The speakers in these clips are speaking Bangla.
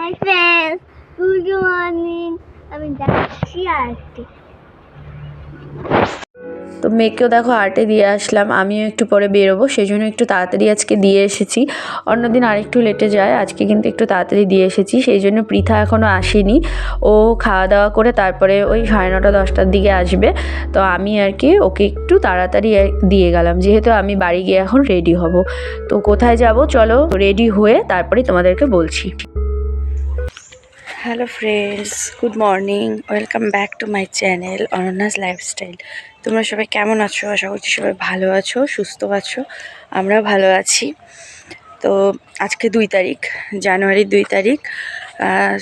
Hi friends, good morning. আমি যাচ্ছি আরটি। তো মেয়েকেও দেখো আর্টে দিয়ে আসলাম, আমিও একটু পরে বেরোবো, সেই জন্য একটু তাড়াতাড়ি আজকে দিয়ে এসেছি। অন্যদিন আরেকটু লেটে যায়, আজকে কিন্তু একটু তাড়াতাড়ি দিয়ে এসেছি। সেই জন্য পৃথা এখনও আসেনি, ও খাওয়া দাওয়া করে তারপরে ওই 9:30 10টার দিকে আসবে। তো আমি আর কি ওকে একটু তাড়াতাড়ি দিয়ে গেলাম, যেহেতু আমি বাড়ি গিয়ে এখন রেডি হব। তো কোথায় যাব চলো রেডি হয়ে তারপরে তোমাদেরকে বলছি। Hello friends, good morning, welcome back to my channel অনন্যাস lifestyle. তোমরা সবাই কেমন আছো? আশা করছি সবাই ভালো আছো, সুস্থ আছো। আমরাও ভালো আছি। তো আজকে 2 তারিখ, জানুয়ারির 2 তারিখ।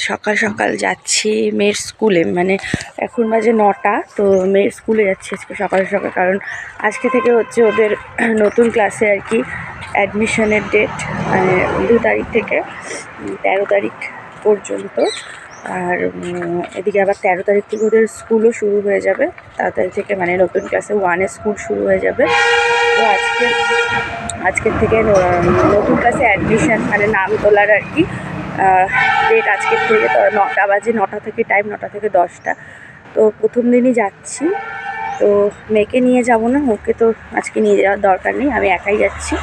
সকাল সকাল যাচ্ছি মেয়ের স্কুলে, মানে এখন বাজে 9টা। তো মেয়ের স্কুলে যাচ্ছি আজকে সকাল সকাল, কারণ আজকে থেকে হচ্ছে ওদের নতুন ক্লাসে আর কি অ্যাডমিশনের ডেট, মানে 2 তারিখ থেকে 13 তারিখ পর্যন্ত। আর এদিকে আবার 13 তারিখ থেকে ওদের স্কুলও শুরু হয়ে যাবে, তাড়াতাড়ি থেকে, মানে নতুন ক্লাসে 1-এর স্কুল শুরু হয়ে যাবে। তো আজকের থেকে নতুন ক্লাসে অ্যাডমিশন, মানে নাম তোলার আর কি ডেট আজকের থেকে। তো 9টা বাজে, 9টা থেকে টাইম, 9টা থেকে 10টা। তো প্রথম দিনই যাচ্ছি। তো মেয়েকে নিয়ে যাব না, ওকে তো আজকে নিয়ে যাওয়ার দরকার নেই, আমি একাই যাচ্ছি।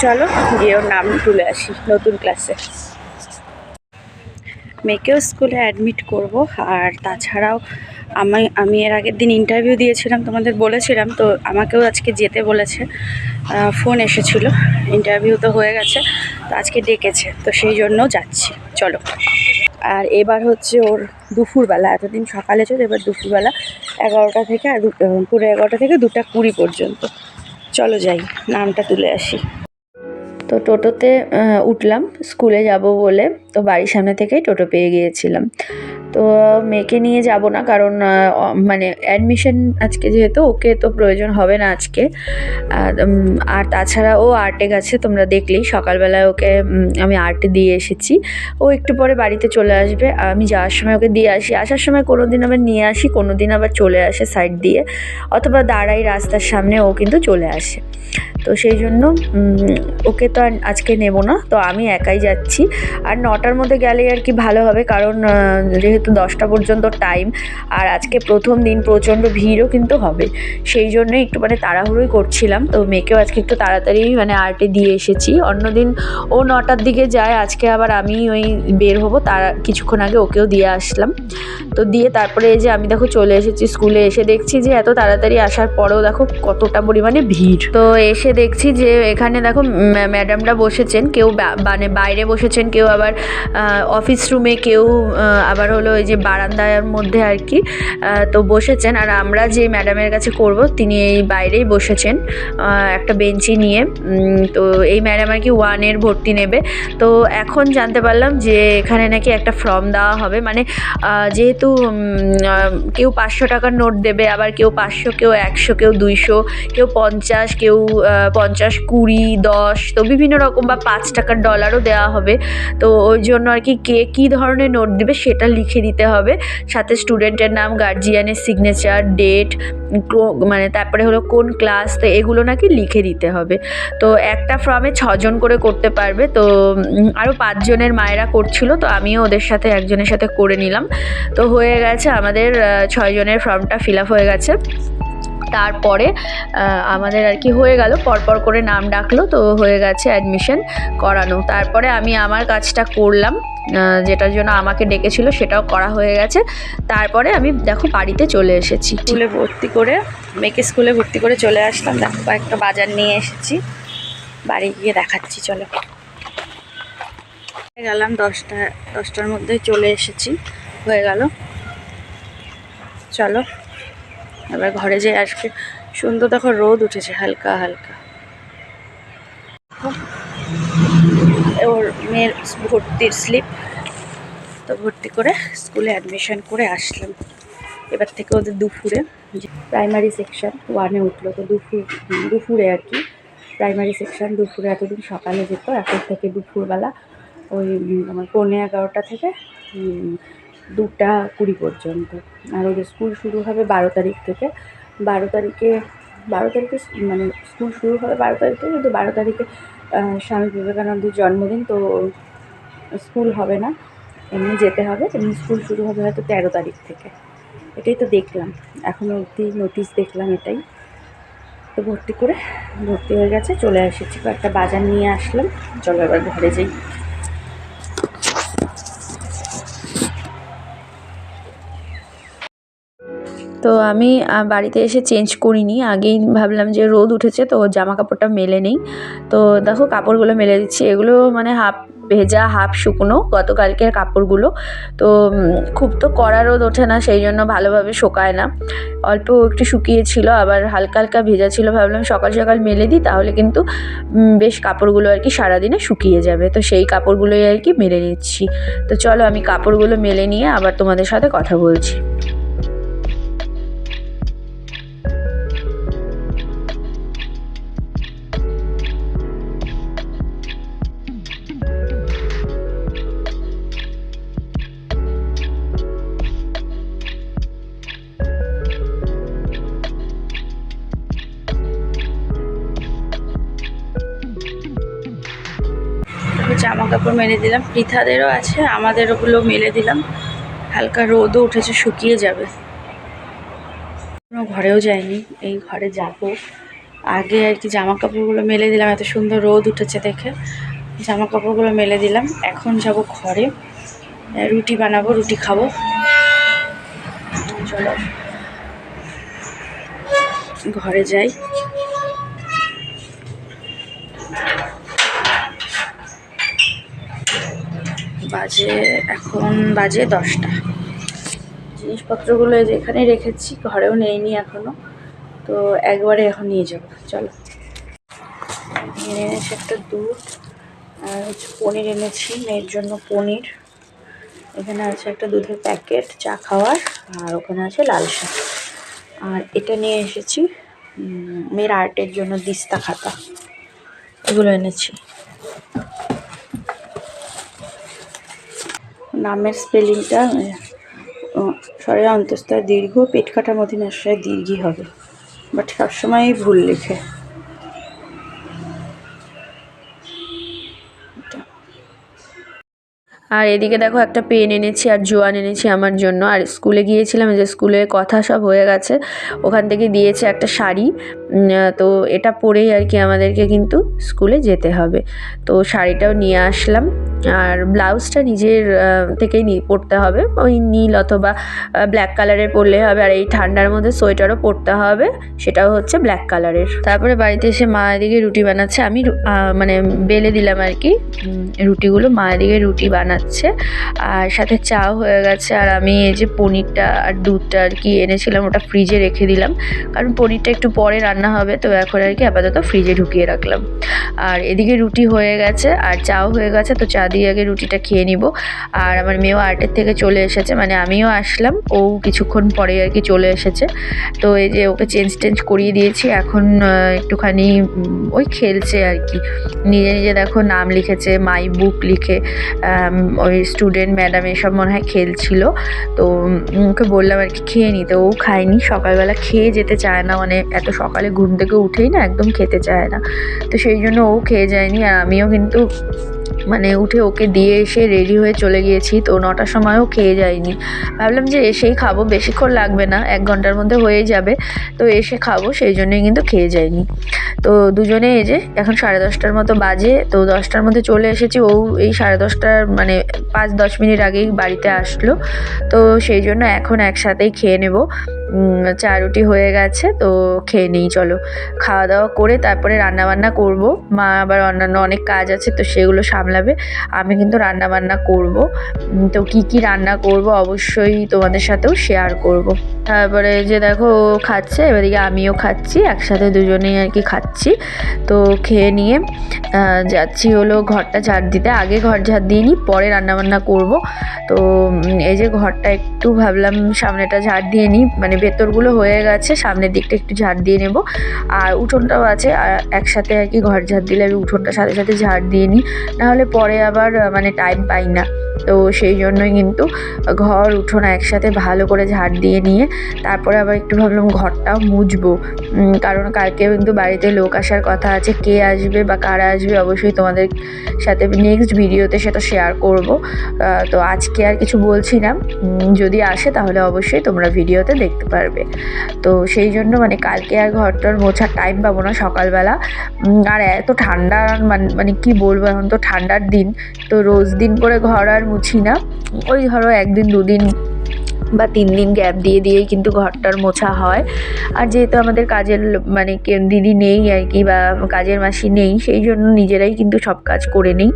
চলো গিয়ে ওর নাম তুলে আসি নতুন ক্লাসে। মেয়েকেও স্কুলে অ্যাডমিট করব। আর তাছাড়াও আমি এর আগের দিন ইন্টারভিউ দিয়েছিলাম, তোমাদের বলেছিলাম, তো আমাকেও আজকে যেতে বলেছে। ফোন এসেছিল, ইন্টারভিউ তো হয়ে গেছে, তো আজকে ডেকেছে, তো সেই জন্য যাচ্ছি। চলো। আর এবার হচ্ছে ওর দুপুরবেলা, এতদিন সকালে ছিল, এবার দুপুরবেলা 11টা থেকে আর পুরো 11টা থেকে 2টা 20 পর্যন্ত। চলো যাই, নামটা তুলে আসি। তো টোটোতে উঠলাম স্কুলে যাব বলে। তো বাড়ির সামনে থেকেই টোটো পেয়ে গিয়েছিলাম। তো মেয়েকে নিয়ে যাব না, কারণ মানে অ্যাডমিশন আজকে যেহেতু, ওকে তো প্রয়োজন হবে না আজকে। আর তাছাড়া ও আর্টে গেছে, তোমরা দেখলেই সকালবেলায় ওকে আমি আর্টে দিয়ে এসেছি। ও একটু পরে বাড়িতে চলে আসবে, আমি যাওয়ার সময় ওকে দিয়ে আসি, আসার সময় কোনো দিন আবার নিয়ে আসি, কোনো দিন আবার চলে আসে সাইড দিয়ে, অথবা দাঁড়াই রাস্তার সামনে, ও কিন্তু চলে আসে। তো সেই জন্য ওকে তো আর আজকে নেব না, তো আমি একাই যাচ্ছি। আর 9টার মধ্যে গেলে আর কি ভালো হবে, কারণ যেহেতু 10টা পর্যন্ত টাইম, আর আজকে প্রথম দিন প্রচণ্ড ভিড়ও কিন্তু হবে, সেই জন্যই একটু মানে তাড়াহুড়োই করছিলাম। তো মেয়েকেও আজকে একটু তাড়াতাড়ি মানে আর্টে দিয়ে এসেছি। অন্যদিন ও 9টার দিকে যায়, আজকে আবার আমি ওই বের হবো, তার কিছুক্ষণ আগে ওকেও দিয়ে আসলাম। তো দিয়ে তারপরে এই যে আমি দেখো চলে এসেছি স্কুলে। এসে দেখছি যে এত তাড়াতাড়ি আসার পরেও দেখো কতটা পরিমাণে ভিড়। তো এসে দেখছি যে এখানে দেখো ম্যাডামরা বসেছেন, কেউ মানে বাইরে বসেছেন, কেউ আবার অফিস রুমে, কেউ আবার হলো ওই যে বারান্দার মধ্যে আর কি তো বসেছেন। আর আমরা যে ম্যাডামের কাছে করব, তিনি এই বাইরেই বসেছেন একটা বেঞ্চি নিয়ে। তো এই ম্যাডাম আর কি 1-এর ভর্তি নেবে। তো এখন জানতে পারলাম যে এখানে নাকি একটা ফর্ম দেওয়া হবে, মানে যেহেতু কেউ 500 টাকার নোট দেবে, আবার কেউ 500, কেউ 100, কেউ 200, কেউ 50, কেউ 50, 20, 10, তো বিভিন্ন রকম, বা 5 টাকার ডলারও দেওয়া হবে। তো ওই জন্য আর কি কে কী ধরনের নোট দেবে সেটা লিখে দিতে হবে, সাথে স্টুডেন্টের নাম, গার্জিয়ানের সিগনেচার, ডেট, মানে তারপরে হলো কোন ক্লাস, তো এগুলো নাকি লিখে দিতে হবে। তো একটা ফর্মে 6 জন করে করতে পারবে। তো আরও 5 জনের মায়েরা করছিল, তো আমিও ওদের সাথে একজনের সাথে করে নিলাম। তো হয়ে গেছে আমাদের 6 জনের ফর্মটা ফিল আপ হয়ে গেছে। তারপরে আমাদের আর কি হয়ে গেল, পরপর করে নাম ডাকলো, তো হয়ে গেছে অ্যাডমিশন করানো। তারপরে আমি আমার কাজটা করলাম, যেটার জন্য আমাকে ডেকেছিল সেটাও করা হয়ে গেছে। তারপরে আমি দেখো বাড়িতে চলে এসেছি, মেয়েকে স্কুলে ভর্তি করে চলে আসলাম। দেখো কয়েকটা বাজার নিয়ে এসেছি, বাড়ি গিয়ে দেখাচ্ছি। চলো, গেলাম 10টার মধ্যে চলে এসেছি, হয়ে গেল। চলো এবার ঘরে যাই। আজকে সুন্দর দেখো রোদ উঠেছে হালকা হালকা। ওর মেয়ের ভর্তির স্লিপ, তো ভর্তি করে স্কুলে অ্যাডমিশন করে আসলাম। এবার থেকে ওদের দুপুরে, প্রাইমারি সেকশন 1-এ উঠলো, তো দুপুরে আর কি প্রাইমারি সেকশন দুপুরে, এতদিন সকালে যেত, এখন থেকে দুপুরবেলা ওই আমার 11:45 থেকে 2টা 20 পর্যন্ত। আর ওদের স্কুল শুরু হবে 12 তারিখ থেকে। 12 তারিখে মানে স্কুল শুরু হবে 12 তারিখ থেকে, কিন্তু 12 তারিখে স্বামী বিবেকানন্দের জন্মদিন, তো স্কুল হবে না। এমনি যেতে হবে, এমনি স্কুল শুরু হবে হয়তো 13 তারিখ থেকে। এটাই তো দেখলাম, এখনও অবধি নোটিশ দেখলাম এটাই। তো ভর্তি হয়ে গেছে, চলে এসেছি, একটা বাজার নিয়ে আসলাম। চলো এবার ঘরে যাই। তো আমি বাড়িতে এসে চেঞ্জ করিনি, আগেই ভাবলাম যে রোদ উঠেছে তো জামা কাপড়টা মেলে নেই। তো দেখো কাপড়গুলো মেলে দিচ্ছি, এগুলো মানে হাফ ভেজা হাফ শুকনো গতকালকের কাপড়গুলো। তো খুব তো কড়া রোদ ওঠে না, সেই জন্য ভালোভাবে শুকায় না, অল্প একটু শুকিয়েছিল, আবার হালকা হালকা ভেজা ছিল। ভাবলাম সকাল সকাল মেলে দিই, তাহলে কিন্তু বেশ কাপড়গুলো আর কি সারাদিনে শুকিয়ে যাবে। তো সেই কাপড়গুলোই আর কি মেলে নিচ্ছি। তো চলো আমি কাপড়গুলো মেলে নিয়ে আবার তোমাদের সাথে কথা বলছি। জামা কাপড় মেলে দিলাম, পৃথাদেরও আছে, আমাদের ওগুলো মেলে দিলাম। হালকা রোদও উঠেছে, শুকিয়ে যাবে। ঘরেও যায়নি, এই ঘরে যাব। আগে আর কি জামা কাপড়গুলো মেলে দিলাম, এত সুন্দর রোদ উঠেছে দেখে জামা কাপড়গুলো মেলে দিলাম। এখন যাব ঘরে, রুটি বানাবো, রুটি খাবো। চলো ঘরে যাই। এখন বাজে 10টা। জিনিসপত্রগুলো যেখানে রেখেছি, ঘরেও নেইনি এখনো, তো একবারে এখন নিয়ে যাব। চলো। এনে এনেছি একটা দুধ, আর হচ্ছে পনির এনেছি মেয়ের জন্য পনির। এখানে আছে একটা দুধের প্যাকেট চা খাওয়ার, আর ওখানে আছে লাল শাক। আর এটা নিয়ে এসেছি মেয়ের আর্টের জন্য দিস্তা খাতা, এগুলো এনেছি। নামের স্পেলিংটা স্বরে অন্তঃস্থ দীর্ঘ, পেট কাটার মধ্যে আশ্রয় দীর্ঘই হবে, বাট সবসময়ই ভুল লেখে। আর এদিকে দেখো একটা পেন এনেছি আর জোয়ান এনেছি আমার জন্য। আর স্কুলে গিয়েছিলাম, যে স্কুলে কথা সব হয়ে গেছে, ওখান থেকে দিয়েছে একটা শাড়ি। তো এটা পরেই আর কি আমাদেরকে কিন্তু স্কুলে যেতে হবে। তো শাড়িটাও নিয়ে আসলাম, আর ব্লাউজটা নিজের থেকেই পরতে হবে, ওই নীল অথবা ব্ল্যাক কালারের পরলে হবে। আর এই ঠান্ডার মধ্যে সোয়েটারও পরতে হবে, সেটাও হচ্ছে ব্ল্যাক কালারের। তারপরে বাড়িতে এসে মা এদিকে রুটি বানাচ্ছে, আমি মানে বেলে দিলাম আর কি রুটিগুলো, মা এদিকে রুটি বানাচ্ছে, আর সাথে চাও হয়ে গেছে। আর আমি এই যে পনিরটা আর দুধটা আর কি এনেছিলাম, ওটা ফ্রিজে রেখে দিলাম, কারণ পনিরটা একটু পরে রান্না হবে, তো এখন আর কি আপাতত ফ্রিজে ঢুকিয়ে রাখলাম। আর এদিকে রুটি হয়ে গেছে আর চাও হয়ে গেছে, তো চা দিয়ে আগে রুটিটা খেয়ে নিব। আর আমার মেয়েও আর্টের থেকে চলে এসেছে, মানে আমিও আসলাম, ও কিছুক্ষণ পরে আর কি চলে এসেছে। তো এই যে ওকে চেঞ্জ করিয়ে দিয়েছি, এখন একটুখানি ওই খেলছে আর কি, নিজে নিজে দেখো নাম লিখেছে, মাই বুক লিখে, ওই স্টুডেন্ট ম্যাডাম এসব মনে হয় খেলছিল। তো ওকে বললাম আর কি খেয়ে নিতে, ও খায়নি, সকালবেলা খেয়ে যেতে চায় না, মানে এত সকালে ঘুম থেকে উঠেই না একদম খেতে চায় না, তো সেই জন্য ও খেয়ে যায়নি। আর আমিও কিন্তু মানে উঠে ওকে দিয়ে এসে রেডি হয়ে চলে গিয়েছি, তো 9টার সময়ও খেয়ে যায়নি। ভাবলাম যে এসেই খাবো, বেশিক্ষণ লাগবে না, 1 ঘন্টার মধ্যে হয়েই যাবে, তো এসে খাবো, সেই জন্যই কিন্তু খেয়ে যায়নি। তো দুজনে এই যে এখন 10:30টার মতো বাজে, তো 10টার মধ্যে চলে এসেছি, ও এই 10:30টার মানে 5-10 মিনিট আগেই বাড়িতে আসলো, তো সেই জন্য এখন একসাথেই খেয়ে নেব। চা রুটি হয়ে গেছে, তো খেয়ে নিই। চলো খাওয়া দাওয়া করে তারপরে রান্নাবান্না করব। মা আবার অন্যান্য অনেক কাজ আছে, তো সেগুলো সামলাবে, আমি কিন্তু রান্নাবান্না করব। তো কি রান্না করব অবশ্যই তোমাদের সাথেও শেয়ার করব। তারপরে যে দেখো ও খাচ্ছে, এবারে আমিও খাচ্ছি, একসাথে দুজনেই আর কি খাচ্ছি। তো খেয়ে নিয়ে যাচ্ছি হলো ঘরটা ঝাড় দিতে, আগে ঘর ঝাড় দিয়ে নিই, পরে রান্নাবান্না করব। তো এই যে ঘরটা একটু ভাবলাম সামনেটা ঝাড় দিয়ে নিই, মানে ভেতরগুলো হয়ে গেছে, সামনের দিকটা একটু ঝাড় দিয়ে নেব। আর উঠোনটাও আছে, আর একসাথে আর কি ঘর ঝাড় দিলে আমি উঠোনটা সাথে সাথে ঝাড় দিয়ে নিই, নাহলে পরে আবার মানে টাইম পাই না। তো সেই জন্যই কিন্তু ঘর উঠোন একসাথে ভালো করে ঝাড় দিয়ে নিয়ে তারপরে আবার একটু ভাবলাম ঘরটাও মুছবো, কারণ কালকেও কিন্তু বাড়িতে লোক আসার কথা আছে। কে আসবে বা কারা আসবে অবশ্যই তোমাদের সাথে নেক্সট ভিডিওতে সেটা শেয়ার করব। তো আজকে আর কিছু বলছি না, যদি আসে তাহলে অবশ্যই তোমরা ভিডিওতে দেখতে পারবে। তো সেই জন্য মানে কালকে আর ঘরটার মোছার টাইম পাবো না সকালবেলা। আর এত ঠান্ডা, মানে কি বলবো, এখন তো ঠান্ডার দিন, তো রোজ দিন করে ঘর আর মুছি না, ওই ধরো একদিন দুদিন বা 3 দিন গ্যাপ দিয়ে দিয়েই কিন্তু ঘরটার মোছা হয়। আর যেহেতু আমাদের কাজের মানে দিদি নেই আর কি, বা কাজের মাসি নেই, সেই জন্য নিজেরাই কিন্তু সব কাজ করে নিই।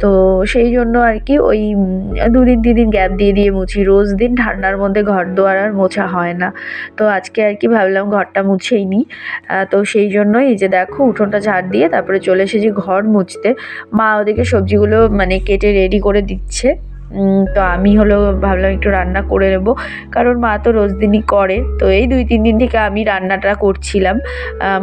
তো সেই জন্য আর কি ওই 2 দিন 3 দিন গ্যাপ দিয়ে দিয়ে মুছি, রোজ দিন ঠান্ডার মধ্যে ঘর দোয়ার আর মোছা হয় না। তো আজকে আর কি ভাবলাম ঘরটা মুছেই নিই। তো সেই জন্যই এই যে দেখো উঠোনটা ঝাড় দিয়ে তারপরে চলে এসেছি ঘর মুছতে। মা ওদিকে সবজিগুলো মানে কেটে রেডি করে দিচ্ছে। তো আমি ভাবলাম একটু রান্না করে নেব, কারণ মা তো রোজ দিনই করে। তো এই 2-3 দিন থেকে আমি রান্নাটা করছিলাম।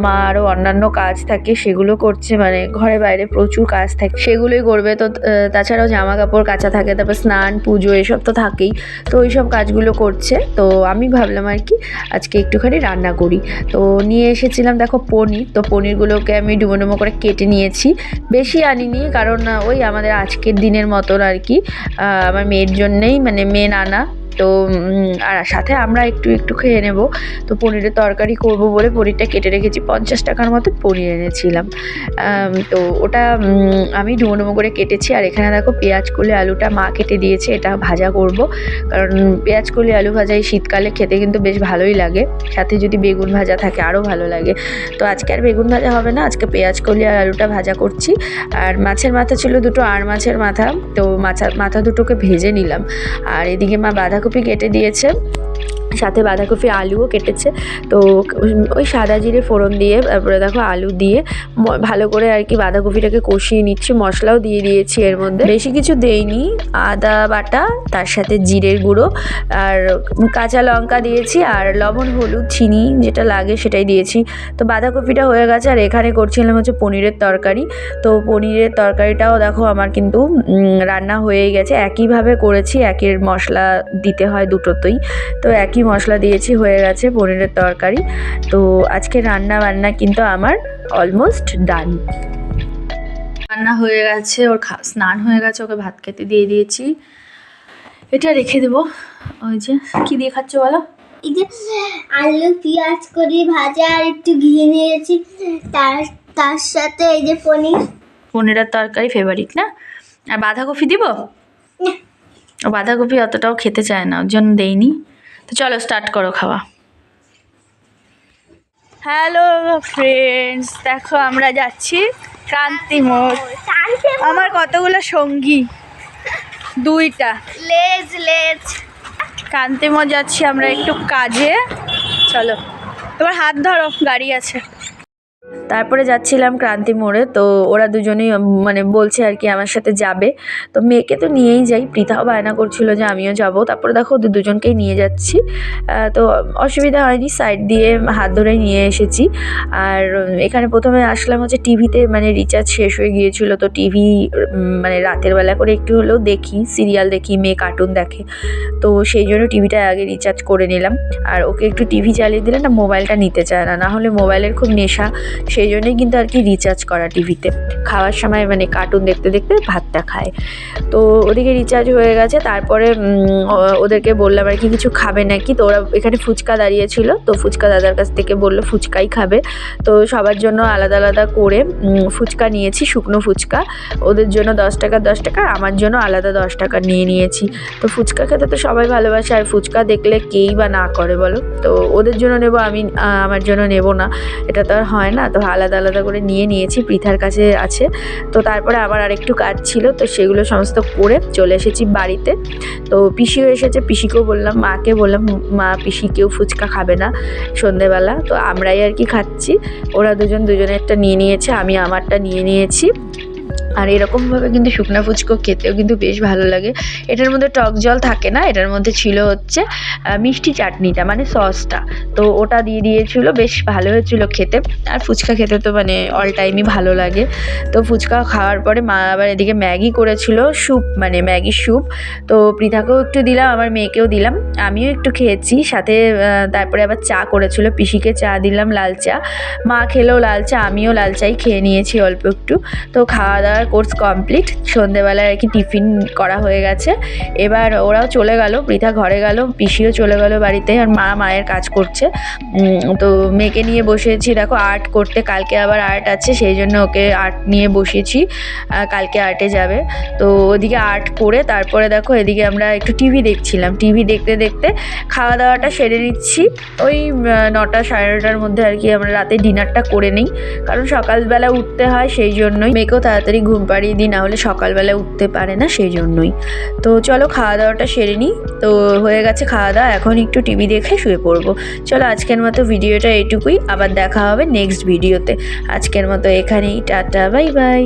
মা আরও অন্যান্য কাজ থাকে সেগুলো করছে, মানে ঘরে বাইরে প্রচুর কাজ থাকে সেগুলোই করবে। তো তাছাড়াও জামা কাপড় কাচা থাকে, তারপর স্নান পুজো এসব তো থাকেই, তো ওই সব কাজগুলো করছে। তো আমি ভাবলাম আর কি আজকে একটুখানি রান্না করি। তো নিয়ে এসেছিলাম দেখো পনির, তো পনিরগুলোকে আমি ডুমো ডুমো করে কেটে নিয়েছি, বেশি আনিনি, কারণ ওই আমাদের আজকের দিনের মতন আর কি, আমার মেয়ের জন্যেই, মানে মেয়ে নানা, তো আর সাথে আমরা একটু একটু খেয়ে নেব। তো পনিরের তরকারি করব বলে পনিরটা কেটে রেখেছি, 50 টাকার মতো পনির এনেছিলাম। তো ওটা আমি ডুমো ডুমো করে কেটেছি। আর এখানে দেখো পেঁয়াজ কলি আলুটা মা কেটে দিয়েছে, এটা ভাজা করব, কারণ পেঁয়াজ কলি আলু ভাজা এই শীতকালে খেতে কিন্তু বেশ ভালোই লাগে, সাথে যদি বেগুন ভাজা থাকে আরও ভালো লাগে। তো আজকে আর বেগুন ভাজা হবে না, আজকে পেঁয়াজ কলি আর আলুটা ভাজা করছি। আর মাছের মাথা ছিল দুটো, আর মাছের মাথা, তো মাথা দুটোকে ভেজে নিলাম। আর এদিকে মা বাঁধাকপি কেটে দিয়েছে, সাথে বাঁধাকপি আলুও কেটেছে। তো ওই সাদা জিরে ফোড়ন দিয়ে তারপরে দেখো আলু দিয়ে ভালো করে আর কি বাঁধাকপিটাকে কষিয়ে নিচ্ছি। মশলাও দিয়ে দিয়েছি এর মধ্যে, বেশি কিছু দেইনি, আদা বাটা, তার সাথে জিরের গুঁড়ো আর কাঁচা লঙ্কা দিয়েছি, আর লবণ হলুদ চিনি যেটা লাগে সেটাই দিয়েছি। তো বাঁধাকপিটা হয়ে গেছে। আর এখানে করছিলাম হচ্ছে পনিরের তরকারি। তো পনিরের তরকারিটাও দেখো আমার কিন্তু রান্না হয়ে গেছে, একইভাবে করেছি, একই মশলা দিতে হয় দুটোতেই, তো একই মশলা দিয়েছি, হয়ে গেছে পনিরের তরকারি। তো আজকে রান্না বান্না কিন্তু আমার অলমোস্ট ডান। রান্না হয়ে গেছে, ওর স্নান হয়ে গেছে, ওকে ভাত খেতে দিয়ে দিয়েছি। এটা রেখে দেবো। ওই যে কি দিয়ে খাচ্ছ বলো? এই যে আলু পেঁয়াজ করি ভাজা আর একটু ঘি নিয়েছি, তার সাথে এই যে পনিরের তরকারি ফেভারিট না? আর বাঁধাকপি দিব? বাঁধাকপি অতটাও খেতে চায় না, ওর জন্য দেইনি। তো চলো স্টার্ট করো খাওয়া। হ্যালো ফ্রেন্ডস, দেখো আমরা যাচ্ছি ক্রান্তি মোড়। আমার কতগুলো সঙ্গী, 2টা লেজ ক্রান্তি মোড় যাচ্ছি আমরা একটু কাজে। চলো তোমার হাত ধরো, গাড়ি আছে। তারপরে যাচ্ছিলাম ক্রান্তি মোড়ে। তো ওরা দুজনেই মানে বলছে আর কি আমার সাথে যাবে, তো মেয়েকে তো নিয়েই যাই, পৃথাও বায়না করছিল যে আমিও যাব। তারপরে দেখো ওদের দুজনকেই নিয়ে যাচ্ছি, তো অসুবিধা হয়নি, সাইড দিয়ে হাত ধরে নিয়ে এসেছি। আর এখানে প্রথমে আসলাম হচ্ছে টিভিতে, মানে রিচার্জ শেষ হয়ে গিয়েছিল, তো টিভি মানে রাতের বেলা করে একটু হলেও দেখি, সিরিয়াল দেখি, মেয়ে কার্টুন দেখে, তো সেই জন্য টিভিটা আগে রিচার্জ করে নিলাম। আর ওকে একটু টিভি চালিয়ে দিলে না মোবাইলটা নিতে চায় না, নাহলে মোবাইলের খুব নেশা, সেই জন্যই কিন্তু আর কি রিচার্জ করা টিভিতে। খাওয়ার সময় মানে কার্টুন দেখতে দেখতে ভাতটা খায়। তো ওদিকে রিচার্জ হয়ে গেছে। তারপরে ওদেরকে বললাম আর কি কিছু খাবে নাকি, তো ওরা এখানে ফুচকা দাঁড়িয়েছিল, তো ফুচকা দাদার কাছ থেকে বললো ফুচকাই খাবে। তো সবার জন্য আলাদা আলাদা করে ফুচকা নিয়েছি, শুকনো ফুচকা, ওদের জন্য 10 টাকা 10 টাকা, আমার জন্য আলাদা 10 টাকা নিয়ে নিয়েছি। তো ফুচকা খেতে তো সবাই ভালোবাসে, আর ফুচকা দেখলে কেই বা না করে বলো। তো ওদের জন্য নেব, আমি আমার জন্য নেব না, এটা তো আর হয় না। তো আলাদা আলাদা করে নিয়ে নিয়েছি, পৃথার কাছে আছে। তো তারপরে আমার আরেকটু কাজ ছিল, তো সেগুলো সমস্ত করে চলে এসেছি বাড়িতে। তো পিসিও এসেছে, পিসিকেও বললাম, মাকে বললাম মা পিসি কেউ ফুচকা খাবে না সন্ধেবেলা, তো আমরাই আর কি খাচ্ছি। ওরা দুজনেরটা নিয়ে নিয়েছে, আমি আমারটা নিয়ে নিয়েছি। আর এরকমভাবে কিন্তু শুকনা ফুচকো খেতেও কিন্তু বেশ ভালো লাগে। এটার মধ্যে টক জল থাকে না, এটার মধ্যে ছিল হচ্ছে মিষ্টি চাটনিটা মানে সসটা, তো ওটা দিয়ে দিয়েছিল, বেশ ভালো হয়েছিল খেতে। আর ফুচকা খেতে তো মানে অল টাইমই ভালো লাগে। তো ফুচকা খাওয়ার পরে মা আবার এদিকে ম্যাগি করেছিল, স্যুপ মানে ম্যাগি স্যুপ, তো পৃথাকেও একটু দিলাম, আমার মেয়েকেও দিলাম, আমিও একটু খেয়েছি সাথে। তারপরে আবার চা করেছিল, পিসিকে চা দিলাম, লাল চা, মা খেলেও লাল চা, আমিও লাল চাই খেয়ে নিয়েছি অল্প একটু। তো খাওয়া দাওয়ার কোর্স কমপ্লিট, সন্ধেবেলায় আর কি টিফিন করা হয়ে গেছে। এবার ওরাও চলে গেল, পৃথা ঘরে গেল, পিসিও চলে গেল বাড়িতে, আর মা মায়ের কাজ করছে। তো মেয়েকে নিয়ে বসেছি দেখো আর্ট করতে, কালকে আবার আর্ট আছে, সেই জন্য ওকে আর্ট নিয়ে বসেছি, কালকে আর্টে যাবে। তো ওদিকে আর্ট করে তারপরে দেখো এদিকে আমরা একটু টিভি দেখছিলাম, টিভি দেখতে দেখতে খাওয়া দাওয়াটা সেরে নিচ্ছি। ওই 9টা সাড়ে 9টার মধ্যে আর কি আমরা রাতে ডিনারটা করে নিই, কারণ সকালবেলা উঠতে হয়, সেই জন্যই মেয়েকেও তাড়াতাড়ি ঘুম পাড়িয়ে দিই, না হলে সকালবেলা উঠতে পারে না, সেই জন্যই। তো চলো খাওয়া দাওয়াটা সেরে নিই। তো হয়ে গেছে খাওয়া দাওয়া, এখন একটু টিভি দেখে শুয়ে পড়বো। চলো আজকের মতো ভিডিওটা এটুকুই, আবার দেখা হবে নেক্সট ভিডিওতে। আজকের মতো এখানেই, টাটা, বাই বাই।